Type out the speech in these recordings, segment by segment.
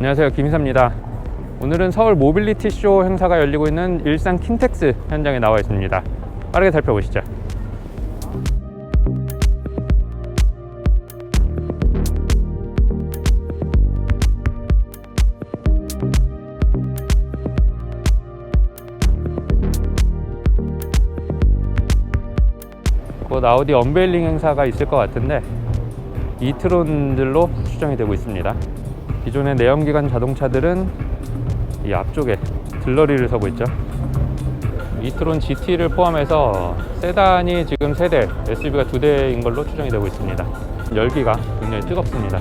안녕하세요, 김희사입니다. 오늘은 서울 모빌리티 쇼 행사가 열리고 있는 일산 킨텍스 현장에 나와 있습니다. 빠르게 살펴보시죠. 곧 아우디 언베일링 행사가 있을 것 같은데 이트론들로 추정이 되고 있습니다. 기존의 내연기관 자동차들은 이 앞쪽에 들러리를 서고 있죠. 이트론 GT를 포함해서 세단이 지금 3대, SUV가 2대인 걸로 추정이 되고 있습니다. 열기가 굉장히 뜨겁습니다.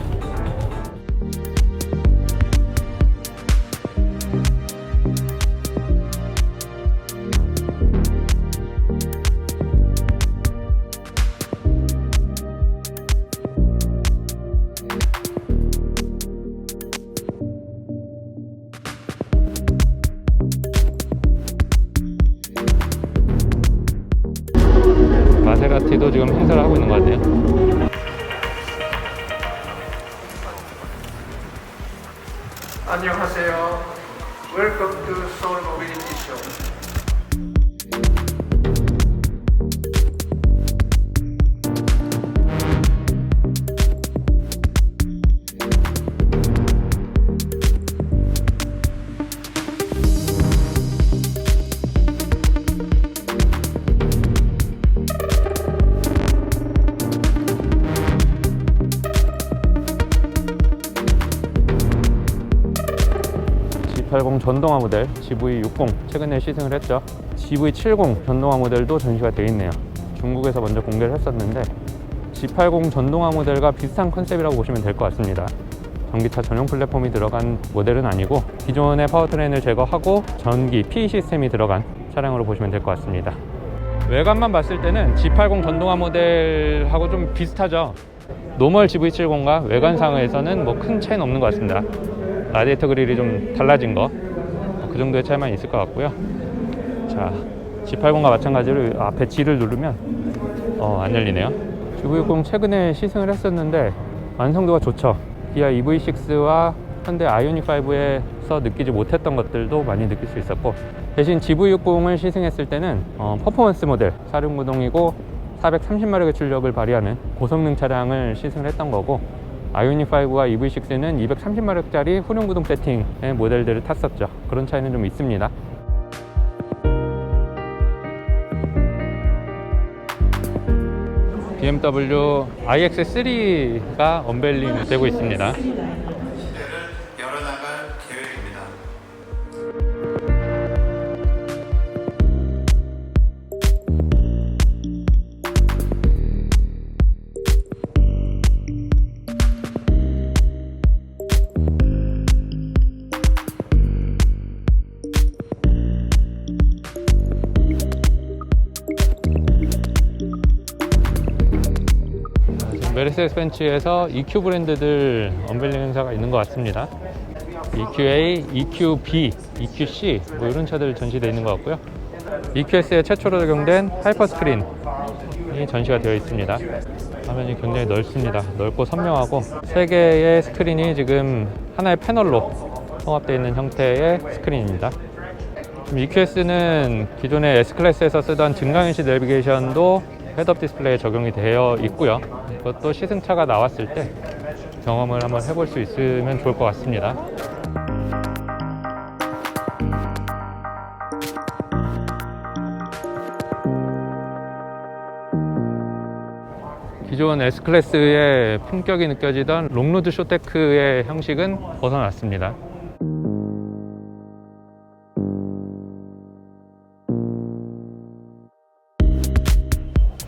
마세라티도 지금 행사를 하고 있는 것 같네요. 안녕하세요. Welcome to Seoul Mobility Show. G80 전동화 모델 GV60 최근에 시승을 했죠. GV70 전동화 모델도 전시가 되어 있네요. 중국에서 먼저 공개를 했었는데 G80 전동화 모델과 비슷한 컨셉이라고 보시면 될 것 같습니다. 전기차 전용 플랫폼이 들어간 모델은 아니고 기존의 파워트레인을 제거하고 전기 PE 시스템이 들어간 차량으로 보시면 될 것 같습니다. 외관만 봤을 때는 G80 전동화 모델하고 좀 비슷하죠. 노멀 GV70과 외관상에서는 뭐 큰 차이는 없는 것 같습니다. 라디에이터 그릴이 좀 달라진 거, 그 정도의 차이만 있을 것 같고요. 자, G80과 마찬가지로 앞에 G를 누르면 안 열리네요. GV60 최근에 시승을 했었는데 완성도가 좋죠. 기아 EV6와 현대 아이오닉 5에서 느끼지 못했던 것들도 많이 느낄 수 있었고, 대신 GV60을 시승했을 때는 퍼포먼스 모델 4륜구동이고 430마력의 출력을 발휘하는 고성능 차량을 시승을 했던 거고, 아이오닉5와 EV6는 230마력짜리 후륜구동 세팅의 모델들을 탔었죠. 그런 차이는 좀 있습니다. BMW iX3가 언베일링 되고 있습니다. 열어나갈 계획입니다. 메르세데스 벤츠에서 EQ 브랜드들 언베일링 행사가 있는 것 같습니다. EQA, EQB, EQC 뭐 이런 차들 전시되어 있는 것 같고요. EQS에 최초로 적용된 하이퍼 스크린이 전시가 되어 있습니다. 화면이 굉장히 넓습니다. 넓고 선명하고 3개의 스크린이 지금 하나의 패널로 통합되어 있는 형태의 스크린입니다. EQS는 기존의 S클래스에서 쓰던 증강현실 내비게이션도 헤드업 디스플레이에 적용이 되어 있고요. 이것도 시승차가 나왔을 때 경험을 한번 해볼 수 있으면 좋을 것 같습니다. 기존 S클래스의 품격이 느껴지던 롱로드 쇼테크의 형식은 벗어났습니다.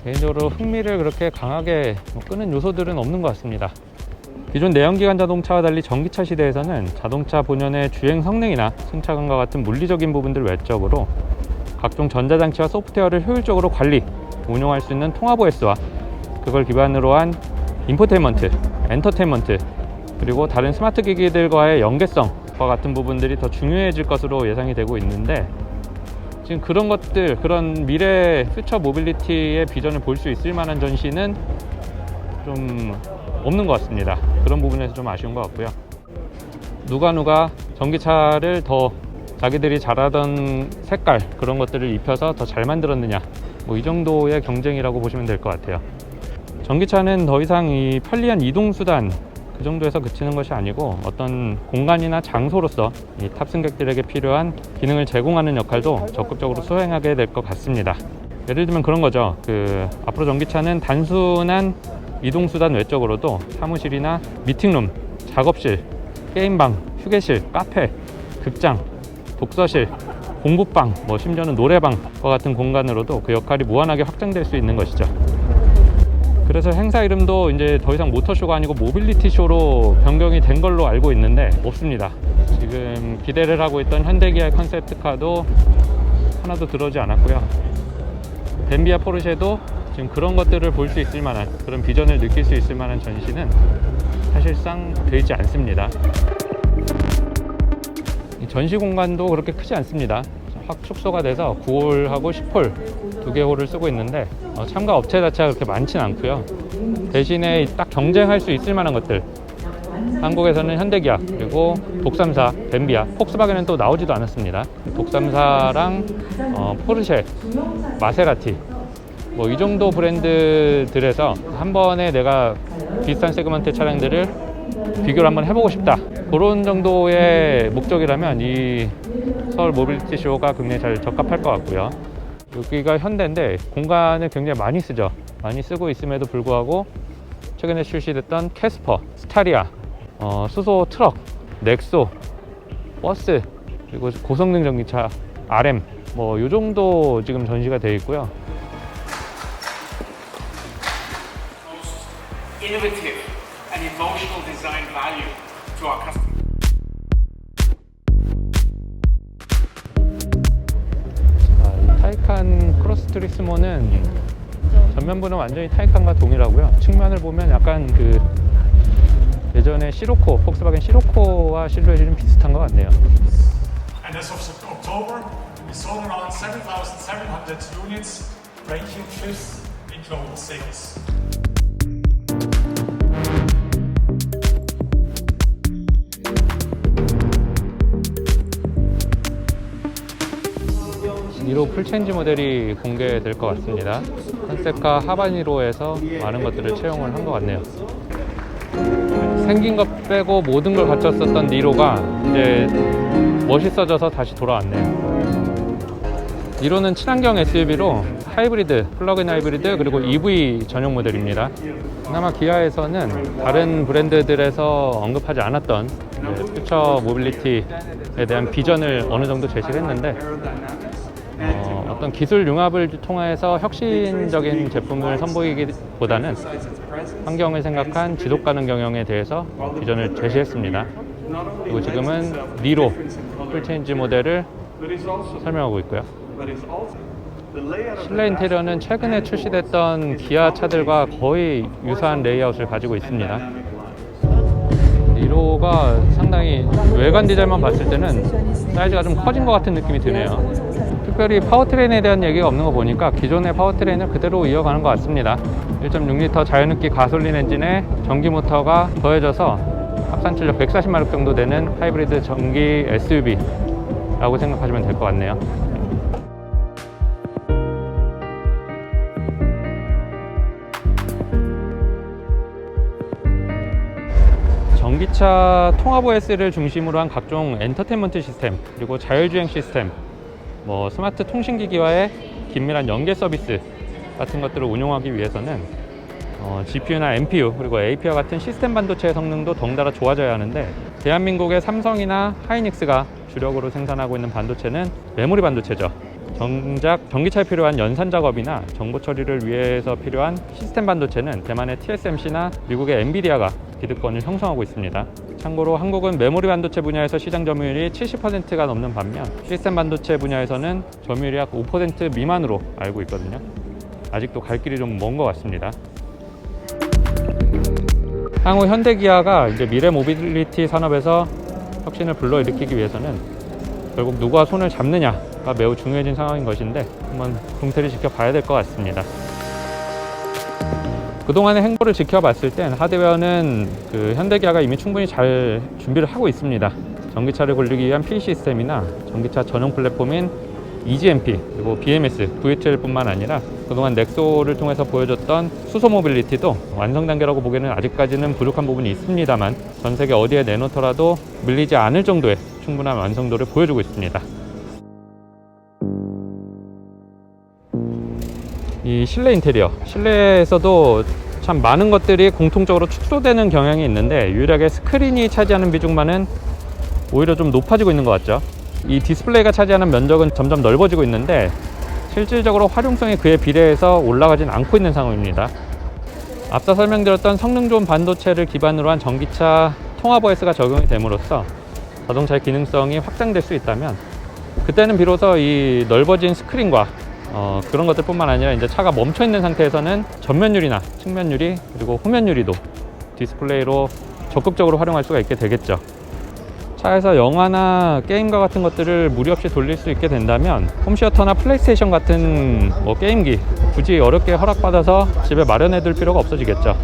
개인적으로 흥미를 그렇게 강하게 끄는 요소들은 없는 것 같습니다. 기존 내연기관 자동차와 달리 전기차 시대에서는 자동차 본연의 주행 성능이나 승차감과 같은 물리적인 부분들 외적으로 각종 전자장치와 소프트웨어를 효율적으로 관리, 운용할 수 있는 통합 OS와 그걸 기반으로 한 인포테인먼트, 엔터테인먼트, 그리고 다른 스마트 기기들과의 연계성과 같은 부분들이 더 중요해질 것으로 예상이 되고 있는데, 지금 그런 것들, 그런 미래 퓨처 모빌리티의 비전을 볼 수 있을 만한 전시는 좀 없는 것 같습니다. 그런 부분에서 좀 아쉬운 것 같고요. 누가 전기차를 더 자기들이 잘하던 색깔 그런 것들을 입혀서 더 잘 만들었느냐, 뭐 이 정도의 경쟁이라고 보시면 될 것 같아요. 전기차는 더 이상 이 편리한 이동수단 그 정도에서 그치는 것이 아니고 어떤 공간이나 장소로서 이 탑승객들에게 필요한 기능을 제공하는 역할도 적극적으로 수행하게 될 것 같습니다. 예를 들면 그런 거죠. 앞으로 전기차는 단순한 이동수단 외적으로도 사무실이나 미팅룸, 작업실, 게임방, 휴게실, 카페, 극장, 독서실, 공부방, 뭐 심지어는 노래방과 같은 공간으로도 그 역할이 무한하게 확장될 수 있는 것이죠. 그래서 행사 이름도 이제 더 이상 모터쇼가 아니고 모빌리티 쇼로 변경이 된 걸로 알고 있는데 없습니다. 지금 기대를 하고 있던 현대기아의 컨셉트카도 하나도 들어오지 않았고요. 덴비아 포르쉐도 지금 그런 것들을 볼 수 있을 만한, 그런 비전을 느낄 수 있을 만한 전시는 사실상 되지 않습니다. 이 전시 공간도 그렇게 크지 않습니다. 확 축소가 돼서 9홀하고 10홀 두 개 홀을 쓰고 있는데 참가 업체 자체가 그렇게 많지는 않고요. 대신에 딱 경쟁할 수 있을 만한 것들, 한국에서는 현대기아, 그리고 독삼사, 덴비아, 폭스바겐은 또 나오지도 않았습니다. 독삼사랑 포르쉐, 마세라티, 뭐 이 정도 브랜드들에서 한 번에 내가 비슷한 세그먼트 차량들을 비교를 한번 해보고 싶다, 그런 정도의 목적이라면 이 서울 모빌리티 쇼가 굉장히 잘 적합할 것 같고요. 여기가 현대인데 공간을 굉장히 많이 쓰죠. 많이 쓰고 있음에도 불구하고 최근에 출시됐던 캐스퍼, 스타리아, 수소 트럭, 넥소, 버스, 그리고 고성능 전기차, RM, 뭐 이 정도 지금 전시가 되어 있고요. Innovative and emotional design value to our customers. 이 타이칸 크로스 트리스모는 전면부는 완전히 타이칸과 동일하고요. 측면을 보면 약간 예전에 시로코, 폭스바겐 시로코와 실루엣이 좀 비슷한 것 같네요. And as of October, we sold around 7,700 units, ranking fifth in global sales. 니로 풀체인지 모델이 공개될 것 같습니다. 컨셉카 하바니로에서 많은 것들을 채용을 한 것 같네요. 생긴 것 빼고 모든 걸 갖췄었던 니로가 이제 멋있어져서 다시 돌아왔네요. 니로는 친환경 SUV로 하이브리드, 플러그인 하이브리드, 그리고 EV 전용 모델입니다. 그나마 기아에서는 다른 브랜드들에서 언급하지 않았던 퓨처 모빌리티에 대한 비전을 어느 정도 제시를 했는데, 어떤 기술 융합을 통해서 혁신적인 제품을 선보이기보다는 환경을 생각한 지속 가능 경영에 대해서 비전을 제시했습니다. 그리고 지금은 니로 풀체인지 모델을 설명하고 있고요. 실내 인테리어는 최근에 출시됐던 기아 차들과 거의 유사한 레이아웃을 가지고 있습니다. 니로가 상당히 외관 디자인만 봤을 때는 사이즈가 좀 커진 것 같은 느낌이 드네요. 특별히 파워트레인에 대한 얘기가 없는 거 보니까 기존의 파워트레인을 그대로 이어가는 것 같습니다. 1.6L 자연흡기 가솔린 엔진에 전기 모터가 더해져서 합산 출력 140마력 정도 되는 하이브리드 전기 SUV라고 생각하시면 될 것 같네요. 전기차 통합 OS를 중심으로 한 각종 엔터테인먼트 시스템, 그리고 자율주행 시스템, 뭐 스마트 통신기기와의 긴밀한 연계 서비스 같은 것들을 운용하기 위해서는 GPU나 NPU, 그리고 AP와 같은 시스템 반도체의 성능도 덩달아 좋아져야 하는데, 대한민국의 삼성이나 하이닉스가 주력으로 생산하고 있는 반도체는 메모리 반도체죠. 정작 전기차에 필요한 연산 작업이나 정보 처리를 위해서 필요한 시스템 반도체는 대만의 TSMC나 미국의 엔비디아가 기득권을 형성하고 있습니다. 참고로 한국은 메모리 반도체 분야에서 시장 점유율이 70%가 넘는 반면 시스템 반도체 분야에서는 점유율이 약 5% 미만으로 알고 있거든요. 아직도 갈 길이 좀 먼 것 같습니다. 향후 현대기아가 이제 미래 모빌리티 산업에서 혁신을 불러일으키기 위해서는 결국 누가 손을 잡느냐가 매우 중요해진 상황인 것인데, 한번 동태를 지켜봐야 될 것 같습니다. 그동안의 행보를 지켜봤을 땐 하드웨어는 그 현대기아가 이미 충분히 잘 준비를 하고 있습니다. 전기차를 굴리기 위한 P 시스템이나 전기차 전용 플랫폼인 EGMP 그리고 BMS, V12뿐만 아니라 그동안 넥소를 통해서 보여줬던 수소 모빌리티도 완성 단계라고 보기에는 아직까지는 부족한 부분이 있습니다만 전 세계 어디에 내놓더라도 밀리지 않을 정도의 충분한 완성도를 보여주고 있습니다. 이 실내 인테리어, 실내에서도 참 많은 것들이 공통적으로 축소되는 경향이 있는데 유일하게 스크린이 차지하는 비중만은 오히려 좀 높아지고 있는 것 같죠. 이 디스플레이가 차지하는 면적은 점점 넓어지고 있는데 실질적으로 활용성이 그에 비례해서 올라가진 않고 있는 상황입니다. 앞서 설명드렸던 성능 좋은 반도체를 기반으로 한 전기차 통합 OS가 적용이 됨으로써 자동차의 기능성이 확장될 수 있다면 그때는 비로소 이 넓어진 스크린과 그런 것들 뿐만 아니라 이제 차가 멈춰 있는 상태에서는 전면유리나 측면유리 그리고 후면유리도 디스플레이로 적극적으로 활용할 수가 있게 되겠죠. 차에서 영화나 게임과 같은 것들을 무리 없이 돌릴 수 있게 된다면 홈시어터나 플레이스테이션 같은 게임기 굳이 어렵게 허락받아서 집에 마련해 둘 필요가 없어지겠죠.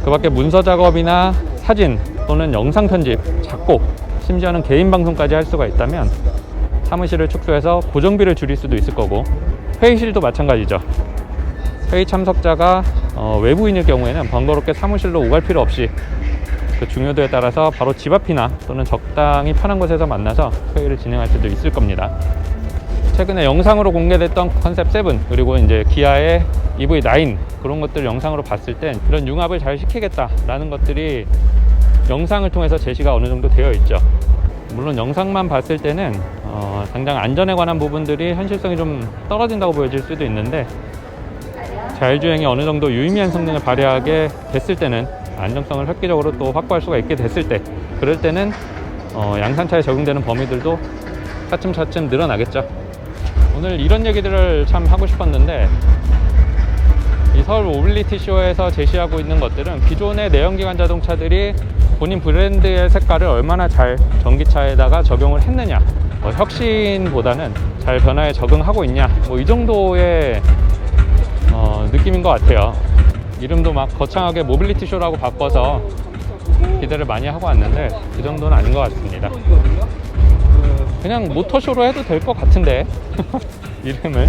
그 밖에 문서 작업이나 사진 또는 영상 편집, 작곡, 심지어는 개인 방송까지 할 수가 있다면 사무실을 축소해서 고정비를 줄일 수도 있을 거고 회의실도 마찬가지죠. 회의 참석자가 외부인일 경우에는 번거롭게 사무실로 오갈 필요 없이 그 중요도에 따라서 바로 집 앞이나 또는 적당히 편한 곳에서 만나서 회의를 진행할 수도 있을 겁니다. 최근에 영상으로 공개됐던 컨셉 7 그리고 이제 기아의 EV9 그런 것들 영상으로 봤을 땐 이런 융합을 잘 시키겠다라는 것들이 영상을 통해서 제시가 어느 정도 되어 있죠. 물론 영상만 봤을 때는 당장 안전에 관한 부분들이 현실성이 좀 떨어진다고 보여질 수도 있는데 자율주행이 어느 정도 유의미한 성능을 발휘하게 됐을 때는 안정성을 획기적으로 또 확보할 수가 있게 됐을 때 그럴 때는 양산차에 적용되는 범위들도 차츰차츰 늘어나겠죠. 오늘 이런 얘기들을 참 하고 싶었는데 이 서울 모빌리티 쇼에서 제시하고 있는 것들은 기존의 내연기관 자동차들이 본인 브랜드의 색깔을 얼마나 잘 전기차에다가 적용을 했느냐 혁신보다는 잘 변화에 적응하고 있냐 이 정도의 느낌인 것 같아요. 이름도 막 거창하게 모빌리티 쇼라고 바꿔서 기대를 많이 하고 왔는데 그 정도는 아닌 것 같습니다. 그냥 모터쇼로 해도 될 것 같은데 이름을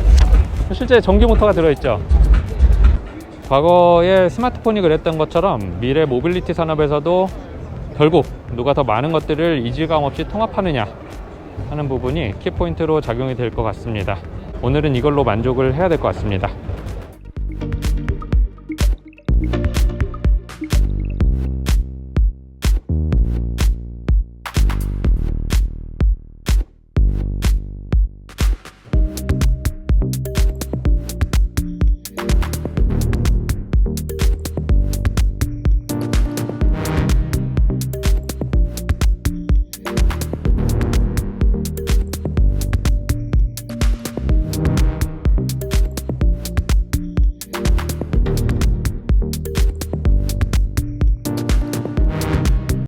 실제 전기 모터가 들어있죠. 과거에 스마트폰이 그랬던 것처럼 미래 모빌리티 산업에서도 결국 누가 더 많은 것들을 이질감 없이 통합하느냐 하는 부분이 키포인트로 작용이 될 것 같습니다. 오늘은 이걸로 만족을 해야 될 것 같습니다.